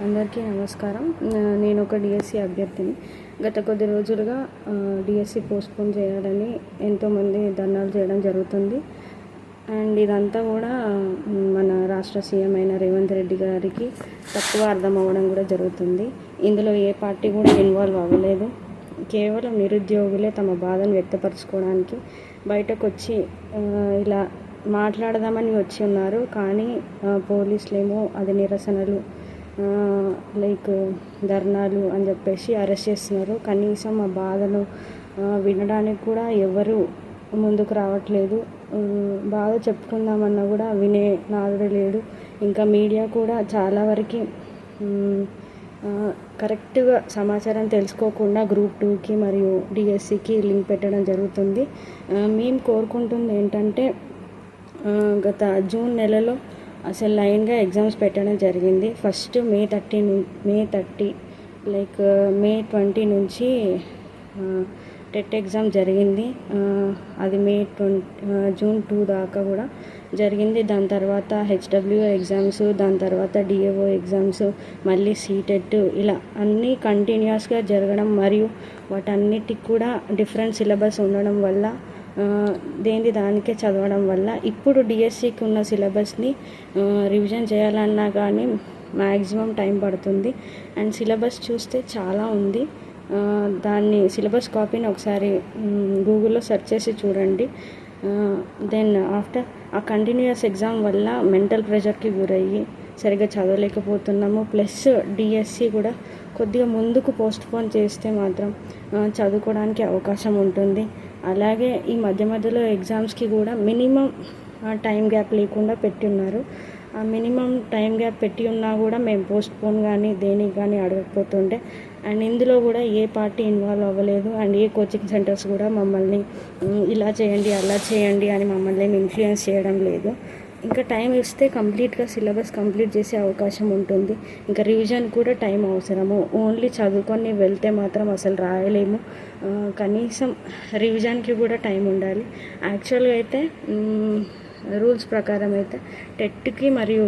అందరికీ నమస్కారం. నేను ఒక డిఎస్సి అభ్యర్థిని. గత కొద్ది రోజులుగా డిఎస్సి పోస్ట్పోన్ చేయాలని ఎంతోమంది ధర్నాలు చేయడం జరుగుతుంది. అండ్ ఇదంతా కూడా మన రాష్ట్ర సీఎం అయిన రేవంత్ రెడ్డి గారికి తక్కువ అర్థం అవ్వడం కూడా జరుగుతుంది. ఇందులో ఏ పార్టీ కూడా ఇన్వాల్వ్ అవ్వలేదు. కేవలం నిరుద్యోగులే తమ బాధను వ్యక్తపరచుకోవడానికి బయటకు వచ్చి ఇలా మాట్లాడదామని వచ్చి ఉన్నారు. కానీ పోలీసులేమో అది నిరసనలు లైక్ ధర్నాలు అని చెప్పేసి అరెస్ట్ చేస్తున్నారు. కనీసం ఆ బాధను వినడానికి కూడా ఎవరు ముందుకు రావట్లేదు. బాధ చెప్పుకుందామన్నా కూడా వినే నాదుడే లేడు. ఇంకా మీడియా కూడా చాలా వరకు కరెక్ట్గా సమాచారం తెలుసుకోకుండా గ్రూప్ 2కి మరియు డిఎస్సికి లింక్ పెట్టడం జరుగుతుంది. మేము కోరుకుంటుంది ఏంటంటే గత జూన్ నెలలో అసలు లైన్గా ఎగ్జామ్స్ పెట్టడం జరిగింది. ఫస్ట్ మే 30 లైక్ మే 20 నుంచి టెట్ ఎగ్జామ్ జరిగింది. అది జూన్ 2 దాకా కూడా జరిగింది. దాని తర్వాత హెచ్డబ్ల్యూఓ ఎగ్జామ్స్, దాని తర్వాత డిఏఓ ఎగ్జామ్స్, మళ్ళీ సీటెట్, ఇలా అన్నీ కంటిన్యూస్గా జరగడం మరియు వాటన్నిటికి కూడా డిఫరెంట్ సిలబస్ ఉండడం వల్ల దానికే చదవడం వల్ల ఇప్పుడు డిఎస్సికి ఉన్న సిలబస్ని రివిజన్ చేయాలన్నా కానీ మ్యాక్సిమం టైం పడుతుంది. అండ్ సిలబస్ చూస్తే చాలా ఉంది. దాన్ని సిలబస్ కాపీని ఒకసారి గూగుల్లో సెర్చ్ చేసి చూడండి. దెన్ ఆఫ్టర్ ఆ కంటిన్యూస్ ఎగ్జామ్ వల్ల మెంటల్ ప్రెషర్కి గురయ్యి సరిగ్గా చదవలేకపోతున్నాము. ప్లస్ డిఎస్సి కూడా కొద్దిగా ముందుకు పోస్ట్పోన్ చేస్తే మాత్రం చదువుకోవడానికి అవకాశం ఉంటుంది. అలాగే ఈ మధ్యలో ఎగ్జామ్స్కి కూడా మినిమం టైం గ్యాప్ లేకుండా పెట్టి ఉన్నారు. ఆ మినిమం టైం గ్యాప్ పెట్టి ఉన్నా కూడా మేము పోస్ట్పోన్ కానీ దేనికి కానీ అడగకపోతుండే. అండ్ ఇందులో కూడా ఏ పార్టీ ఇన్వాల్వ్ అవ్వలేదు. అండ్ ఏ కోచింగ్ సెంటర్స్ కూడా మమ్మల్ని ఇలా చేయండి అలా చేయండి అని మమ్మల్ని ఇన్ఫ్లుయెన్స్ చేయడం లేదు. ఇంకా టైం ఇస్తే కంప్లీట్గా సిలబస్ కంప్లీట్ చేసే అవకాశం ఉంటుంది. ఇంకా రివిజన్ కూడా టైం అవసరము. ఓన్లీ చదువుకొని వెళ్తే మాత్రం అసలు రాయలేము. కనీసం రివిజన్కి కూడా టైం ఉండాలి. యాక్చువల్గా అయితే రూల్స్ ప్రకారం అయితే టెట్కి మరియు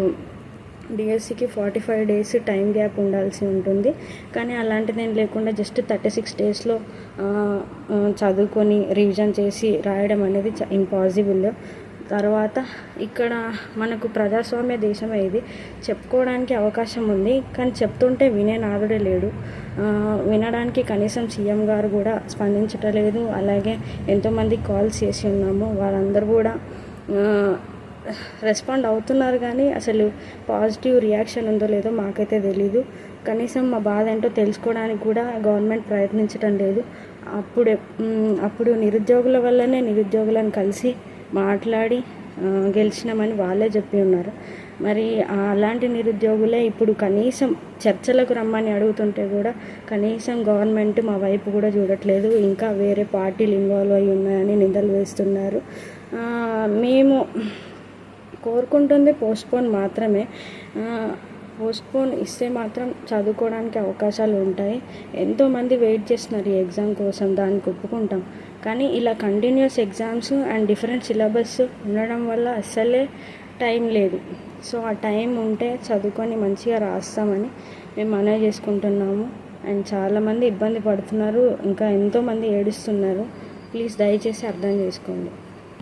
డిఎస్సికి 45 days టైం గ్యాప్ ఉండాల్సి ఉంటుంది. కానీ అలాంటిదేం లేకుండా జస్ట్ 36 daysలో చదువుకొని రివిజన్ చేసి రాయడం అనేది ఇంపాసిబుల్. తర్వాత ఇక్కడ మనకు ప్రజాస్వామ్య దేశమే ఇది. చెప్పుకోవడానికి అవకాశం ఉంది, కానీ చెప్తుంటే వినే నాదుడే లేడు. వినడానికి కనీసం సీఎం గారు కూడా స్పందించటలేదు. అలాగే ఎంతోమంది కాల్స్ చేసి ఉన్నాము, వాళ్ళందరూ కూడా రెస్పాండ్ అవుతున్నారు. కానీ అసలు పాజిటివ్ రియాక్షన్ ఉందో లేదో మాకైతే తెలీదు. కనీసం మా బాధ ఏంటో తెలుసుకోవడానికి కూడా గవర్నమెంట్ ప్రయత్నించడం లేదు. అప్పుడు నిరుద్యోగుల వల్లనే నిరుద్యోగులను కలిసి మాట్లాడి గెలిచినామని వాళ్ళే చెప్పి ఉన్నారు. మరి అలాంటి నిరుద్యోగులే ఇప్పుడు కనీసం చర్చలకు రమ్మని అడుగుతుంటే కూడా కనీసం గవర్నమెంట్ మా వైపు కూడా చూడట్లేదు. ఇంకా వేరే పార్టీలు ఇన్వాల్వ్ అయ్యి ఉన్నాయని నిందలు వేస్తున్నారు. మేము కోరుకుంటుంది పోస్ట్పోన్ మాత్రమే. పోస్ట్పోన్ ఇస్తే మాత్రం చదువుకోవడానికి అవకాశాలు ఉంటాయి. ఎంతోమంది వెయిట్ చేస్తున్నారు ఈ ఎగ్జామ్ కోసం, దానికి ఒప్పుకుంటాం. కానీ ఇలా continuous exams and different syllabus ఉండడం వల్ల అస్సలే టైం లేదు. సో ఆ టైం ఉంటే చదువుకొని మంచిగా రాస్తామని మేము మనవి చేసుకుంటున్నాము. అండ్ చాలామంది ఇబ్బంది పడుతున్నారు, ఇంకా ఎంతోమంది ఏడుస్తున్నారు. ప్లీజ్ దయచేసి అర్థం చేసుకోండి.